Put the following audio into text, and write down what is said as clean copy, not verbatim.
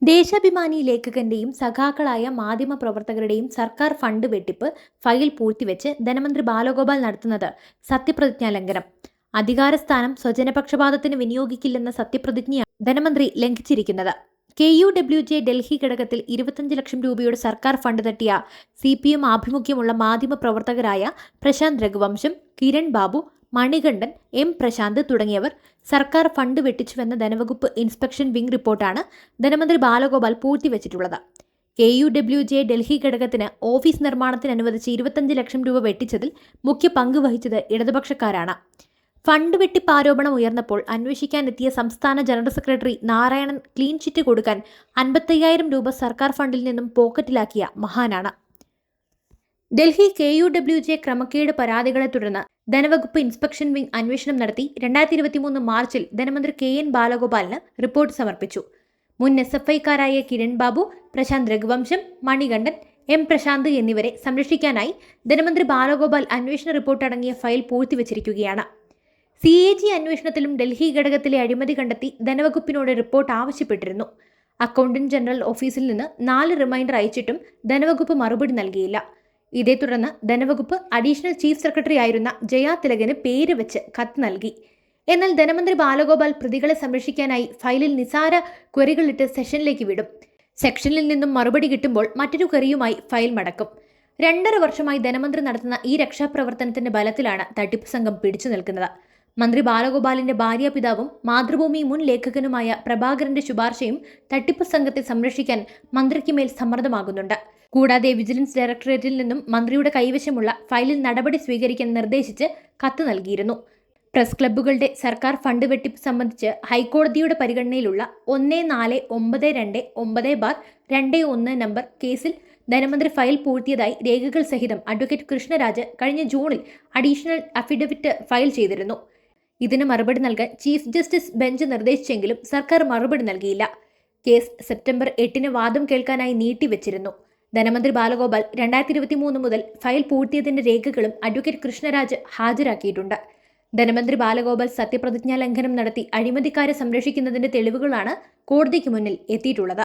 ദേശാഭിമാനി ലേഖകന്റെയും സഖാക്കളായ മാധ്യമപ്രവർത്തകരുടെയും സർക്കാർ ഫണ്ട് വെട്ടിപ്പ് ഫയൽ പൂഴ്ത്തിവെച്ച് ധനമന്ത്രി ബാലഗോപാൽ നടത്തുന്നത് സത്യപ്രതിജ്ഞാ ലംഘനം. അധികാരസ്ഥാനം സ്വജനപക്ഷപാതത്തിന് വിനിയോഗിക്കില്ലെന്ന സത്യപ്രതിജ്ഞയാണ് ധനമന്ത്രി ലംഘിച്ചിരിക്കുന്നത്. KUWJ ഡൽഹി ഘടകത്തിൽ 25 ലക്ഷം രൂപയുടെ സർക്കാർ ഫണ്ട് തട്ടിയ CPM ആഭിമുഖ്യമുള്ള മാധ്യമപ്രവർത്തകരായ പ്രശാന്ത് രഘുവംശം, കിരൺ ബാബു, മണികണ്ഠൻ, M പ്രശാന്ത് തുടങ്ങിയവർ സർക്കാർ ഫണ്ട് വെട്ടിച്ചുവെന്ന ധനവകുപ്പ് ഇൻസ്പെക്ഷൻ വിംഗ് റിപ്പോർട്ടാണ് ധനമന്ത്രി ബാലഗോപാൽ പൂഴ്ത്തിവെച്ചിട്ടുള്ളത്. KUWJ ഡൽഹി ഘടകത്തിന് ഓഫീസ് നിർമ്മാണത്തിന് അനുവദിച്ച് 25 ലക്ഷം രൂപ വെട്ടിച്ചതിൽ മുഖ്യ പങ്ക് വഹിച്ചത് ഇടതുപക്ഷക്കാരാണ്. ഫണ്ട് വെട്ടിപ്പ് ആരോപണം ഉയർന്നപ്പോൾ അന്വേഷിക്കാനെത്തിയ സംസ്ഥാന general secretary Narayanan clean chit കൊടുക്കാൻ 55,000 രൂപ സർക്കാർ ഫണ്ടിൽ നിന്നും പോക്കറ്റിലാക്കിയ മഹാനാണ്. ഡൽഹി KUWJ ക്രമക്കേട് പരാതികളെ തുടർന്ന് ധനവകുപ്പ് ഇൻസ്പെക്ഷൻ വിംഗ് അന്വേഷണം നടത്തി 2023 മാർച്ചിൽ ധനമന്ത്രി KN ബാലഗോപാലിന് റിപ്പോർട്ട് സമർപ്പിച്ചു. മുൻ SFIക്കാരായ കിരൺ ബാബു, പ്രശാന്ത് രഘുവംശം, മണികണ്ഠൻ, M പ്രശാന്ത് എന്നിവരെ സംരക്ഷിക്കാനായി ധനമന്ത്രി ബാലഗോപാൽ അന്വേഷണ റിപ്പോർട്ട് അടങ്ങിയ ഫയൽ പൂഴ്ത്തിവച്ചിരിക്കുകയാണ്. CAG അന്വേഷണത്തിലും ഡൽഹി ഘടകത്തിലെ അഴിമതി കണ്ടെത്തി ധനവകുപ്പിനോട് റിപ്പോർട്ട് ആവശ്യപ്പെട്ടിരുന്നു. അക്കൗണ്ടന്റ് ജനറൽ ഓഫീസിൽ നിന്ന് 4 റിമൈൻഡർ അയച്ചിട്ടും ധനവകുപ്പ് മറുപടി നൽകിയില്ല. ഇതേ തുടർന്ന് ധനവകുപ്പ് അഡീഷണൽ ചീഫ് സെക്രട്ടറി ആയിരുന്ന ജയ തിലകന് പേര് വെച്ച് കത്ത് നൽകി. എന്നാൽ ധനമന്ത്രി ബാലഗോപാൽ പ്രതികളെ സംരക്ഷിക്കാനായി ഫയലിൽ നിസാര ക്വറികളിട്ട് സെഷനിലേക്ക് വിടും. സെക്ഷനിൽ നിന്നും മറുപടി കിട്ടുമ്പോൾ മറ്റൊരു ക്വറിയുമായി ഫയൽ മടക്കും. 2.5 വർഷമായി ധനമന്ത്രി നടത്തുന്ന ഈ രക്ഷാപ്രവർത്തനത്തിന്റെ ബലത്തിലാണ് തട്ടിപ്പ് സംഘം പിടിച്ചു നിൽക്കുന്നത്. മന്ത്രി ബാലഗോപാലിന്റെ ഭാര്യാപിതാവും മാതൃഭൂമി മുൻ ലേഖകനുമായ പ്രഭാകരന്റെ ശുപാർശയും തട്ടിപ്പ് സംഘത്തെ സംരക്ഷിക്കാൻ മന്ത്രിക്ക് മേൽ സമ്മർദ്ദമാകുന്നുണ്ട്. കൂടാതെ വിജിലൻസ് ഡയറക്ടറേറ്റിൽ നിന്നും മന്ത്രിയുടെ കൈവശമുള്ള ഫയലിൽ നടപടി സ്വീകരിക്കാൻ നിർദ്ദേശിച്ച് കത്ത് നൽകിയിരുന്നു. പ്രസ് ക്ലബ്ബുകളുടെ സർക്കാർ ഫണ്ട് വെട്ടിപ്പ് സംബന്ധിച്ച് ഹൈക്കോടതിയുടെ പരിഗണനയിലുള്ള 1492/21 നമ്പർ കേസിൽ ധനമന്ത്രി ഫയൽ പൂഴ്ത്തിയതായി രേഖകൾ സഹിതം അഡ്വക്കേറ്റ് കൃഷ്ണരാജ് കഴിഞ്ഞ ജൂണിൽ അഡീഷണൽ അഫിഡവിറ്റ് ഫയൽ ചെയ്തിരുന്നു. ഇതിന് മറുപടി നൽകാൻ ചീഫ് ജസ്റ്റിസ് ബെഞ്ച് നിർദ്ദേശിച്ചെങ്കിലും സർക്കാർ മറുപടി നൽകിയില്ല. കേസ് സെപ്റ്റംബർ 8 വാദം കേൾക്കാനായി നീട്ടിവെച്ചിരുന്നു. ധനമന്ത്രി ബാലഗോപാൽ 2023 മുതൽ ഫയൽ പൂഴ്ത്തിയതിന്റെ രേഖകളും അഡ്വക്കേറ്റ് കൃഷ്ണരാജ് ഹാജരാക്കിയിട്ടുണ്ട്. ധനമന്ത്രി ബാലഗോപാൽ സത്യപ്രതിജ്ഞാ ലംഘനം നടത്തി അഴിമതിക്കാരെ സംരക്ഷിക്കുന്നതിന്റെ തെളിവുകളാണ് കോടതിക്ക് മുന്നിൽ എത്തിയിട്ടുള്ളത്.